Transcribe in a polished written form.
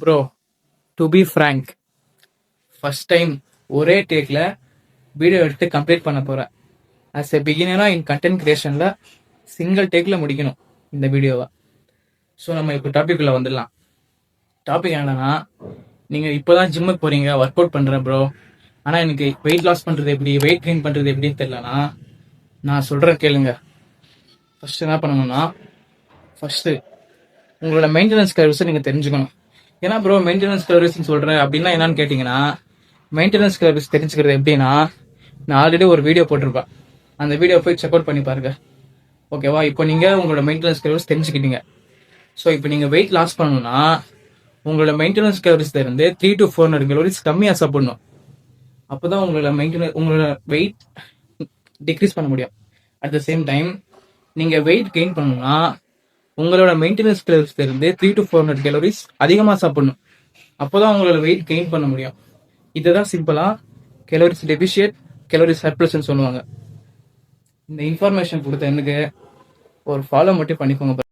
Bro, to be frank, first time ஒரே டேக்ல video எடுத்து கம்ப்ளீட் பண்ண போறேன். ஆஸ் எ பிகினரா இன் கண்டென்ட் கிரியேஷன்ல சிங்கிள் டேக்ல முடிக்கணும் இந்த வீடியோவை. ஸோ நம்ம இப்போ டாபிக் உள்ள வந்துடலாம். டாபிக் என்னன்னா, நீங்க இப்போதான் ஜிம்முக்கு போறீங்க, ஒர்க் அவுட் பண்றேன் ப்ரோ, ஆனா எனக்கு வெயிட் லாஸ் பண்றது எப்படி, வெயிட் கெயின் பண்றது எப்படின்னு தெரியலனா நான் சொல்றேன் கேளுங்க. ஃபர்ஸ்ட் என்ன பண்ணணும்னா, ஃபர்ஸ்ட் உங்களோட மெயின்டெனன்ஸ் கர்வ்ஸை நீங்க தெரிஞ்சுக்கணும். ஏன்னா ப்ரோ மெயின்டெனன்ஸ் கர்வ்ஸ் சொல்றேன் அப்படின்னா என்னன்னு கேட்டீங்கன்னா, மெயின்டெனன்ஸ் கர்வ்ஸ் தெரிஞ்சுக்கிறது எப்படின்னா, நான் ஆல்ரெடி ஒரு வீடியோ போட்டிருப்பேன். அந்த வீடியோ போய் செக் அவுட் பண்ணி பாருங்க. ஓகேவா? இப்போ நீங்க உங்களோட மெயின்டெனன்ஸ் கர்வ்ஸ் தெரிஞ்சுக்கிட்டீங்க. ஸோ இப்போ நீங்க வெயிட் லாஸ் பண்ணணும்னா உங்களோட மெயின்டெனன்ஸ் கர்வ்ஸ்ல இருந்து 300 to 400 கலோரிஸ் கம்மியா சாப்பிடணும். அப்போதான் உங்களோட வெயிட் டிக்ரீஸ் பண்ண முடியும். அட் த சேம் டைம் நீங்க வெயிட் கெயின் பண்ணணும்னா உங்களோட மெயின்டெனன்ஸ் கலோரிஸ்ல இருந்து 300 to 400 கலோரிஸ் அதிகமா சாப்பிடணும். அப்போதான் உங்களோட வெயிட் கெயின் பண்ண முடியும். இதுதான் சிம்பிளா கலோரிஸ் டெபிஷியட், கலோரிஸ் சர்ப்ளஸ்ன்னு சொல்லுவாங்க. இந்த இன்ஃபர்மேஷன் கொடுத்த எனக்கு ஒரு ஃபாலோ மட்டும் பண்ணிக்கோங்க.